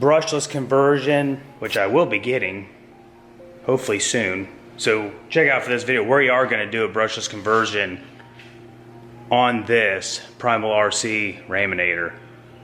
brushless conversion, which I will be getting hopefully soon. So check out for this video, we are going to do a brushless conversion on this Primal RC Raminator.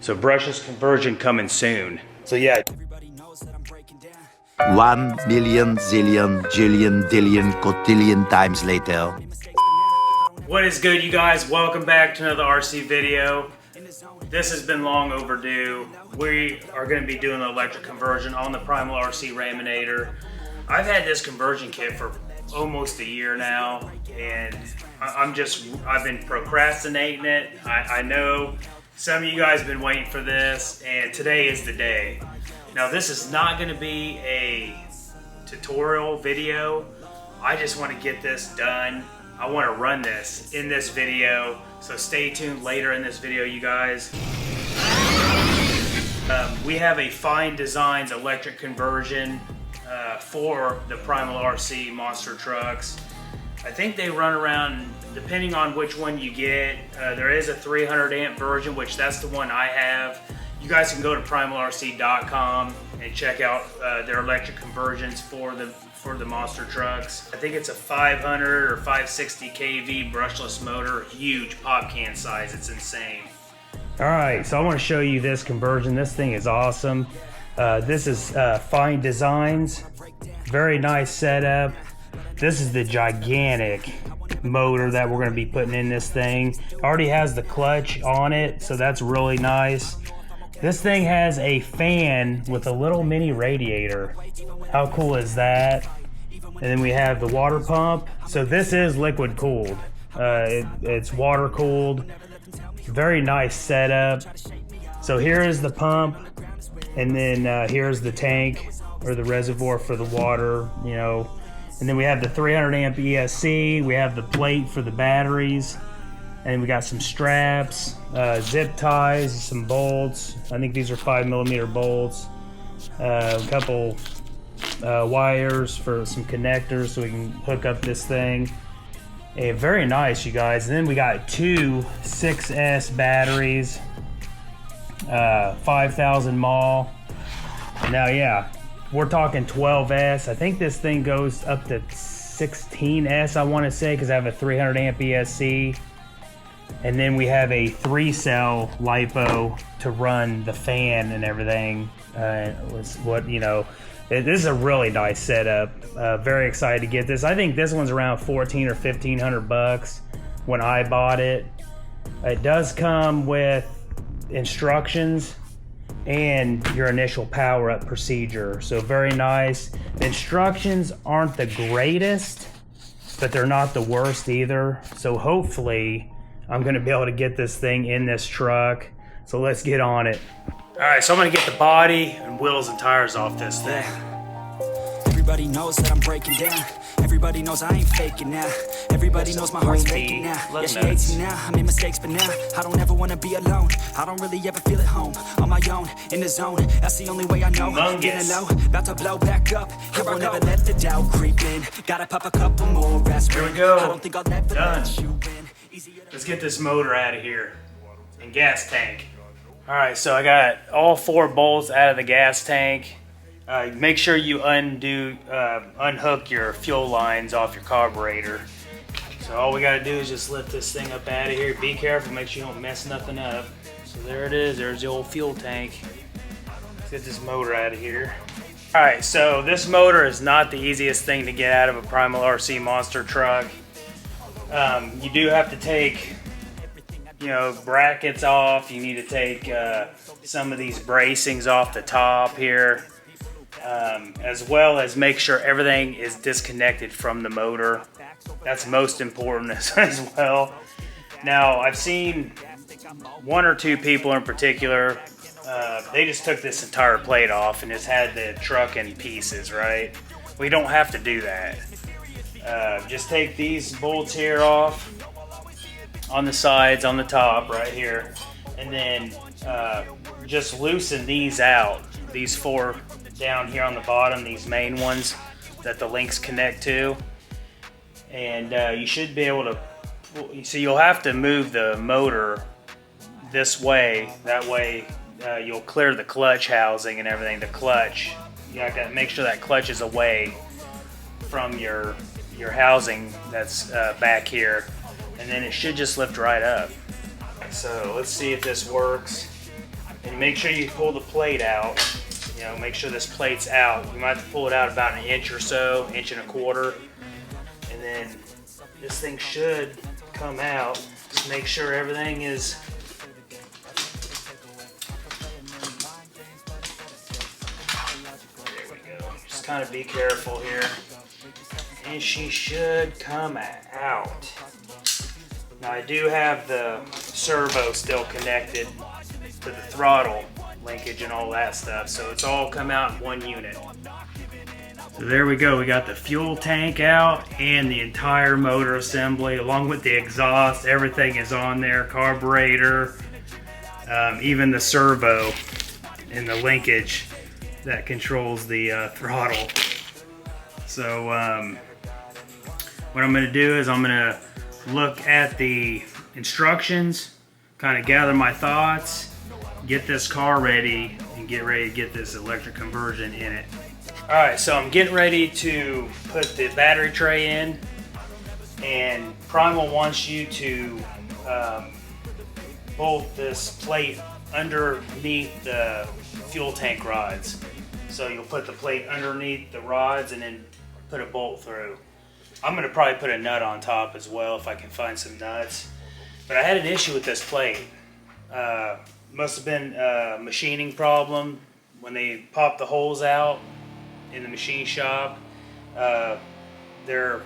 So brushless conversion coming soon. So yeah. 1 million, zillion, jillion, dillion, cotillion times later. What is good, you guys? Welcome back to another RC video. This has been long overdue. We are going to be doing the electric conversion on the Primal RC Raminator. I've had this conversion kit for almost a year now, and I've been procrastinating it. I know some of you guys have been waiting for this, and today is the day. Now, this is not going to be a tutorial video. I just want to get this done. I want to run this in this video, so stay tuned later in this video, you guys. We have a Fine Designs electric conversion for the Primal RC monster trucks. I think they run around, depending on which one you get, there is a 300 amp version, which that's the one I have. You guys can go to primalrc.com and check out their electric conversions for the monster trucks. I think it's a 500 or 560 kV brushless motor, huge pop can size. It's insane. All right, so I want to show you this conversion. This thing is awesome. This is Fine Designs. Very nice setup. This is the gigantic motor that we're going to be putting in this thing. It already has the clutch on it, so that's really nice. This thing has a fan with a little mini radiator. How cool is that? And then we have the water pump. So this is liquid cooled. It's water cooled. Very nice setup. So here is the pump, and then here's the tank or the reservoir for the water, you know. And then we have the 300 amp ESC. We have the plate for the batteries. And we got some straps, zip ties, some bolts. I think these are 5mm bolts. A couple wires for some connectors so we can hook up this thing. Very nice, you guys. And then we got two 6S batteries, 5,000 mAh. Now, yeah, we're talking 12S. I think this thing goes up to 16S, I want to say, because I have a 300 amp ESC. And then we have a 3-cell LiPo to run the fan and everything. This is a really nice setup. Very excited to get this. I think this one's around 14 or 1500 bucks when I bought it. It does come with instructions and your initial power up procedure. So very nice. The instructions aren't the greatest, but they're not the worst either. So hopefully I'm gonna be able to get this thing in this truck. So let's get on it. All right, so I'm gonna get the body and wheels and tires off this thing. Everybody knows that I'm breaking down. Everybody knows I ain't faking now. Everybody knows my heart's faking now. Yeah, she hates me now. I made mistakes, but now I don't ever wanna be alone. I don't really ever feel at home. On my own, in the zone. That's the only way I know. Getting low, about to blow back up. Here I never let the doubt creep in. Gotta pop a couple more aspirin. Here we go. I don't think I'll ever let you win. Let's get this motor out of here and gas tank. All right, so I got all 4 bolts out of the gas tank. Make sure you unhook your fuel lines off your carburetor. So all we gotta do is just lift this thing up out of here. Be careful, make sure you don't mess nothing up. So there it is, there's the old fuel tank. Let's get this motor out of here. All right, so this motor is not the easiest thing to get out of a Primal RC monster truck. You do have to take, brackets off. You need to take some of these bracings off the top here, as well as make sure everything is disconnected from the motor. That's most important as well. Now, I've seen 1 or 2 people in particular, they just took this entire plate off and just had the truck in pieces, right? We don't have to do that. Just take these bolts here off on the sides, on the top right here, and then just loosen these out. These 4 down here on the bottom, these main ones that the links connect to. And you should be able to, so you'll have to move the motor this way, that way you'll clear the clutch housing and everything. The clutch, you gotta make sure that clutch is away from your housing that's back here, and then it should just lift right up. So let's see if this works. And make sure you pull the plate out. You know, make sure this plate's out. You might have to pull it out about an inch or so, inch and a quarter, and then this thing should come out. Just make sure everything is there. We go. Just kind of be careful here, and she should come out. Now I do have the servo still connected to the throttle linkage and all that stuff, so it's all come out in one unit. So there we go, we got the fuel tank out and the entire motor assembly along with the exhaust. Everything is on there, carburetor, even the servo and the linkage that controls the throttle. So what I'm going to do is I'm going to look at the instructions, kind of gather my thoughts, get this car ready, and get ready to get this electric conversion in it. Alright, so I'm getting ready to put the battery tray in, and Primal wants you to bolt this plate underneath the fuel tank rods. So you'll put the plate underneath the rods and then put a bolt through. I'm going to probably put a nut on top as well if I can find some nuts. But I had an issue with this plate. Must have been a machining problem. When they popped the holes out in the machine shop, their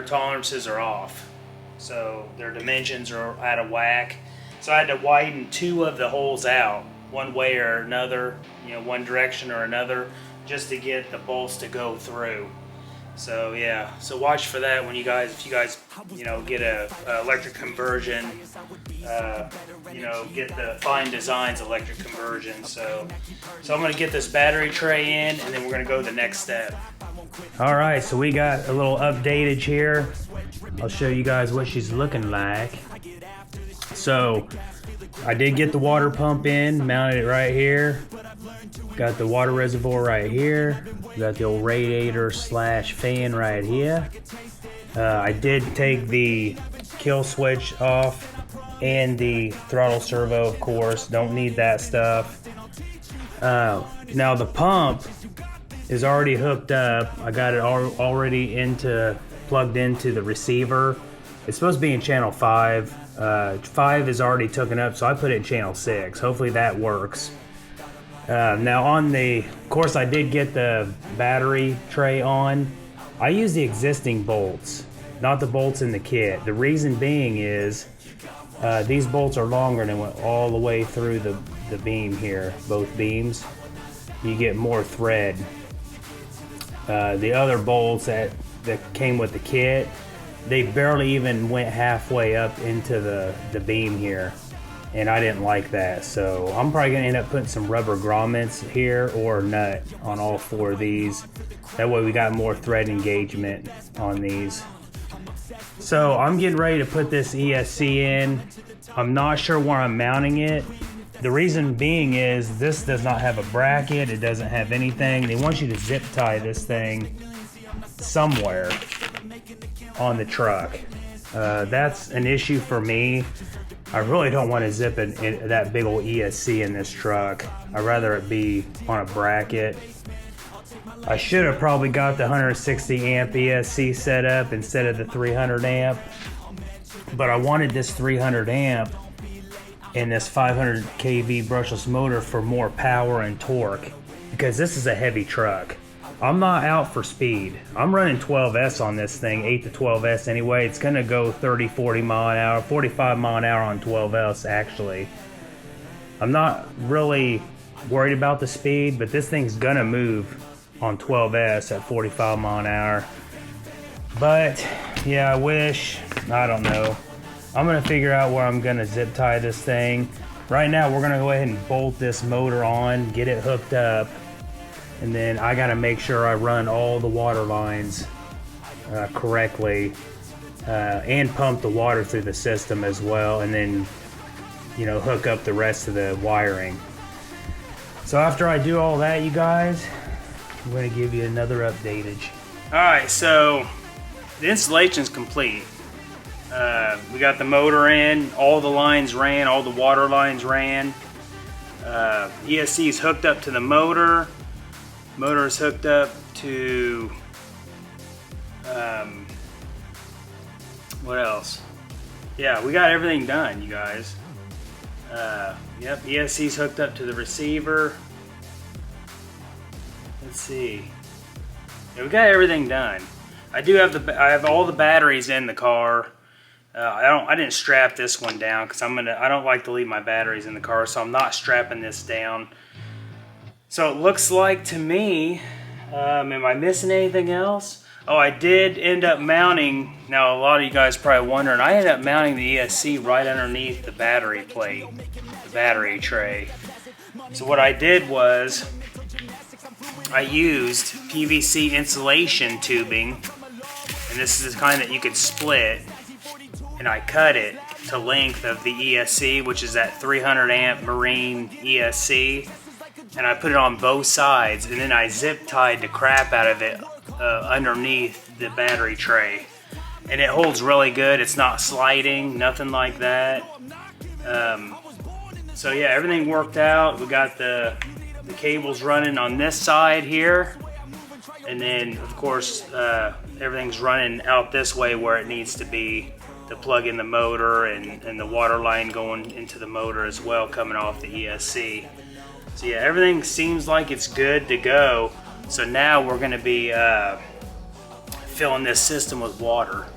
tolerances are off. So their dimensions are out of whack. So I had to widen 2 of the holes out, one way or another, you know, one direction or another, just to get the bolts to go through. So yeah, so watch for that when you guys, if you guys, you know, get a electric conversion, you know, get the Fine Designs electric conversion. So I'm gonna get this battery tray in, and then we're gonna go to the next step. All right, so we got a little updated here. I'll show you guys what she's looking like. So I did get the water pump in, mounted it right here. Got the water reservoir right here. Got the old radiator slash fan right here. I did take the kill switch off and the throttle servo, of course. Don't need that stuff. Now the pump is already hooked up. I got it already plugged into the receiver. It's supposed to be in channel 5. 5 is already taken up, so I put it in channel 6. Hopefully that works. Now on of course I did get the battery tray on. I use the existing bolts, not the bolts in the kit. The reason being is these bolts are longer and went all the way through the beam here, both beams. You get more thread. The other bolts that came with the kit, they barely even went halfway up into the beam here. And I didn't like that, so I'm probably gonna end up putting some rubber grommets here or a nut on all 4 of these. That way we got more thread engagement on these. So I'm getting ready to put this ESC in. I'm not sure where I'm mounting it. The reason being is this does not have a bracket, it doesn't have anything. They want you to zip tie this thing somewhere on the truck. That's an issue for me. I really don't want to zip that big old ESC in this truck. I'd rather it be on a bracket. I should have probably got the 160 amp ESC set up instead of the 300 amp. But I wanted this 300 amp and this 500 kV brushless motor for more power and torque, because this is a heavy truck. I'm not out for speed. I'm running 12S on this thing, 8 to 12S anyway. It's gonna go 30, 40 mile an hour, 45 mile an hour on 12S actually. I'm not really worried about the speed, but this thing's gonna move on 12S at 45 mile an hour. But yeah, I don't know. I'm gonna figure out where I'm gonna zip tie this thing. Right now we're gonna go ahead and bolt this motor on, get it hooked up. And then I gotta make sure I run all the water lines correctly and pump the water through the system as well, and then, you know, hook up the rest of the wiring. So after I do all that, you guys, I'm going to give you another updatage. Alright, so the installation's complete. We got the motor in, all the lines ran, all the water lines ran. ESC is hooked up to the motor. Motor is hooked up to, what else? Yeah, we got everything done, you guys. Yep, ESC's hooked up to the receiver. Let's see. Yeah, we got everything done. I have all the batteries in the car. I didn't strap this one down because I don't like to leave my batteries in the car, so I'm not strapping this down. So it looks like to me, am I missing anything else? Oh, I did end up mounting, now a lot of you guys are probably wondering, I ended up mounting the ESC right underneath the battery plate, the battery tray. So what I did was, I used PVC insulation tubing, and this is the kind that you could split, and I cut it to length of the ESC, which is that 300 amp marine ESC, and I put it on both sides, and then I zip tied the crap out of it underneath the battery tray, and it holds really good. It's not sliding, nothing like that. So yeah, everything worked out. We got the cables running on this side here, and then of course everything's running out this way where it needs to be to plug in the motor, and the water line going into the motor as well, coming off the ESC. So yeah, everything seems like it's good to go. So now we're going to be filling this system with water.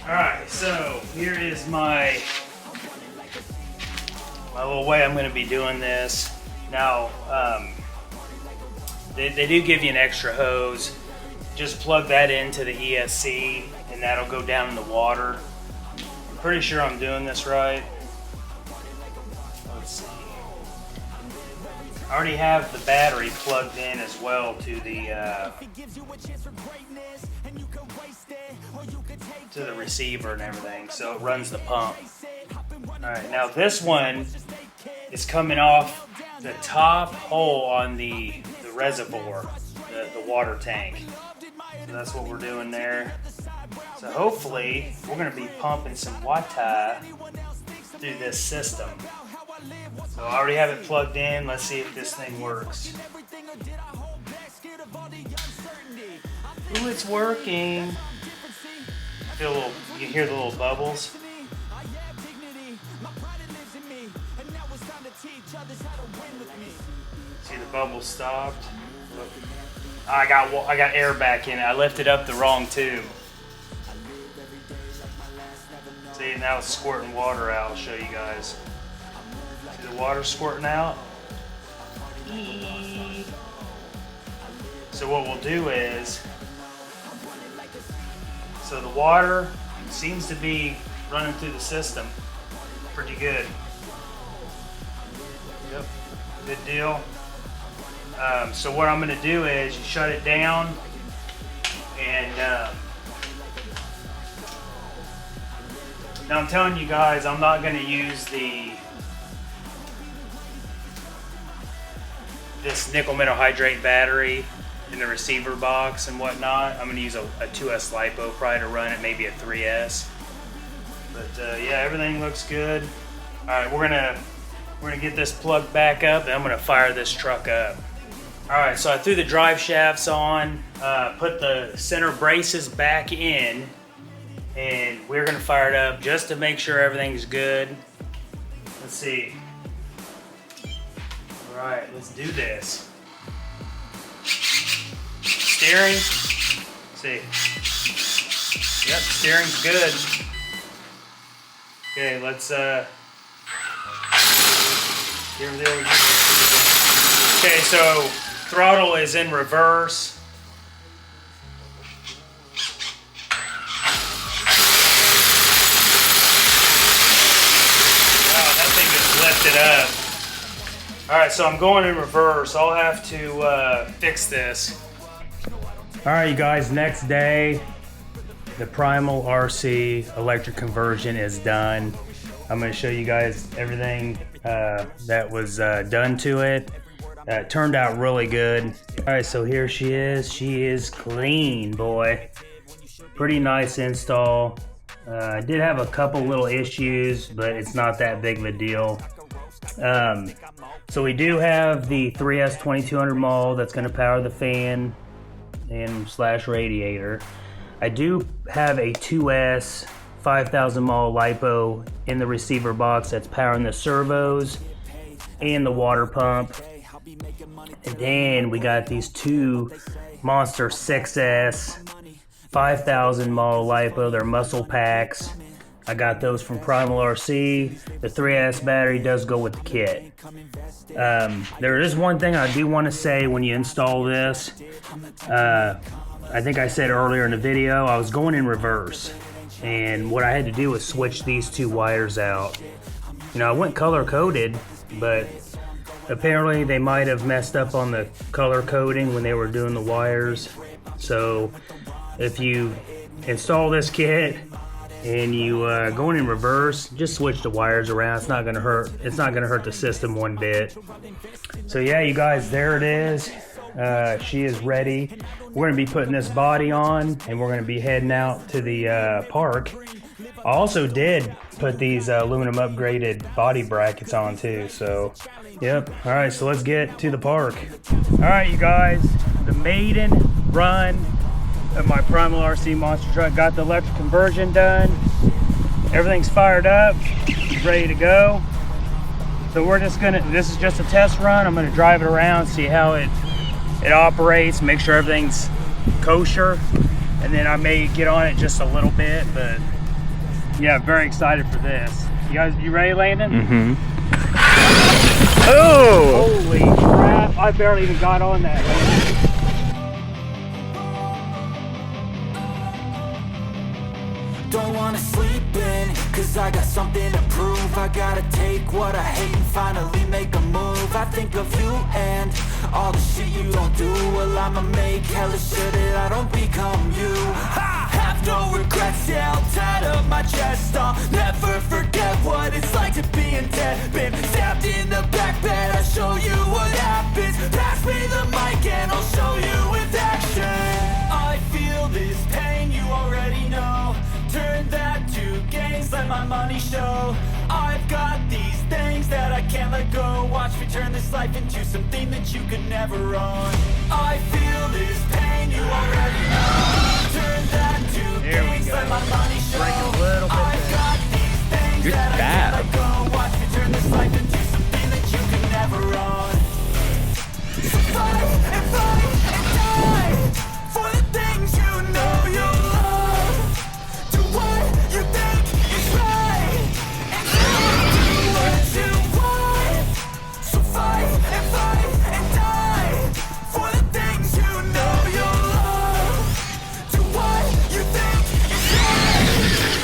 Alright, so here is my little way I'm going to be doing this. Now, they do give you an extra hose. Just plug that into the ESC and that'll go down in the water. I'm pretty sure I'm doing this right. Let's see. I already have the battery plugged in as well to the receiver and everything, so it runs the pump. Alright, now this one is coming off the top hole on the reservoir, the water tank. So that's what we're doing there. So hopefully we're going to be pumping some water through this system. So I already have it plugged in. Let's see if this thing works. Ooh, it's working. Feel a little, you can hear the little bubbles. See, the bubbles stopped. Look. I got air back in it. I lifted up the wrong tube. See, now it's squirting water out. I'll show you guys. See the water squirting out? So what we'll do is, so the water seems to be running through the system pretty good. Yep, good deal. So what I'm going to do is you shut it down, and now I'm telling you guys, I'm not going to use this nickel metal hydrate battery in the receiver box and whatnot. I'm going to use a 2S LiPo probably to run it, maybe a 3S. But yeah, everything looks good. All right, we're gonna get this plugged back up, and I'm gonna fire this truck up. All right, so I threw the drive shafts on, put the center braces back in, and we're gonna fire it up just to make sure everything's good. Let's see. All right, let's do this. Steering, let's see. Yep, steering's good. Okay, let's okay, so throttle is in reverse. Wow, that thing just lifted up. Alright, so I'm going in reverse. I'll have to fix this. Alright, you guys, next day, the Primal RC electric conversion is done. I'm going to show you guys everything that was done to it. It turned out really good. Alright, so here she is. She is clean, boy. Pretty nice install. I did have a couple little issues, but it's not that big of a deal. So we do have the 3S 2200 mall that's going to power the fan and slash radiator. I do have a 2S 5000 mall LiPo in the receiver box that's powering the servos and the water pump. And then we got these two Monster 6S 5000 mall LiPo. They're muscle packs. I got those from Primal RC. The 3S battery does go with the kit. There is one thing I do want to say when you install this. I think I said earlier in the video, I was going in reverse. And what I had to do was switch these two wires out. You know, I went color coded, but apparently they might have messed up on the color coding when they were doing the wires. So if you install this kit and you going in reverse, just switch the wires around. It's not gonna hurt. It's not gonna hurt the system one bit. So yeah, you guys, there it is. She is ready. We're gonna be putting this body on, and we're gonna be heading out to the park. I also did put these aluminum upgraded body brackets on too. So, yep. All right, so let's get to the park. All right, you guys, the maiden run of my Primal RC monster truck. Got the electric conversion done. Everything's fired up, ready to go. So we're just gonna, this is just a test run. I'm gonna drive it around, see how it operates, make sure everything's kosher, and then I may get on it just a little bit, but yeah, very excited for this. You guys, you ready, Landon? Mm-hmm. Oh! Holy crap, I barely even got on that. Don't wanna sleep in, cause I got something to prove. I gotta take what I hate and finally make a move. I think of you and all the shit you don't do. Well, I'ma make hella sure that I don't become you. Ha! Have no regrets, yeah, I'll tie up my chest. I'll never forget what it's like to be in debt. Been stabbed in the back bed, I'll show you what happens. Pass me the mic and I'll show you with action. I feel this pain, you already know. Turn that to gains, let my money show. I've got these things that I can't let go. Watch me turn this life into something that you could never own. I feel this pain, you already know. Turn that to gains, let my money show. I've got these things that I can't let go. Watch me turn this life into something that you could never own. So fight and die for the things you know you love. Do what you think is right, and do what you want. So fight and die for the things you know you love. Do what you think is right,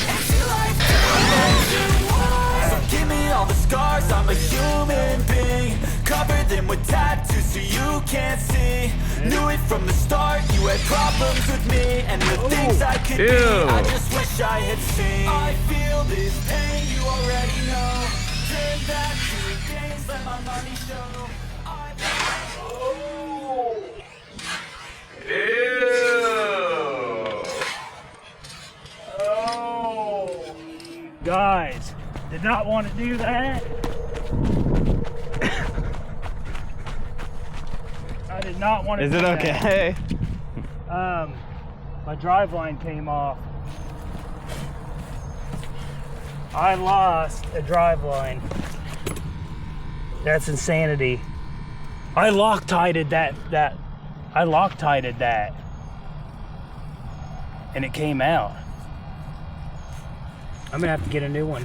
and see life do what you want. So give me all the scars, I'm a human being. Cover them with tattoos so you can't see. Knew it from the start, you had problems with me and the things I could be. I just wish I had seen. I feel this pain, you already know. Turn that to gains, let my money show. Oh, guys, did not want to do that. I did not want to. Is it okay? My driveline came off. I lost a driveline. That's insanity. I Loctited that. I Loctited that. And it came out. I'm gonna have to get a new one.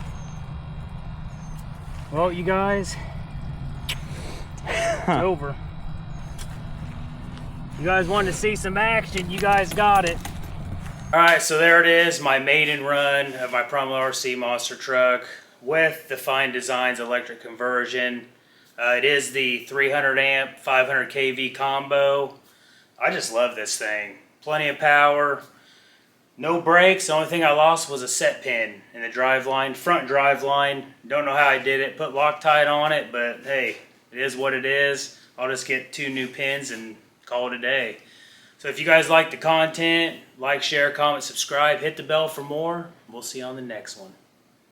Well, you guys, it's over. You guys wanted to see some action, you guys got it. All right, so there it is, my maiden run of my Primal RC monster truck with the Fine Designs electric conversion. It is the 300 amp, 500 kV combo. I just love this thing. Plenty of power, no brakes. The only thing I lost was a set pin in the driveline, front driveline. Don't know how I did it, put Loctite on it, but hey, it is what it is. I'll just get 2 new pins and call it a day. So if you guys like the content, like, share, comment, subscribe, hit the bell for more. We'll see you on the next one.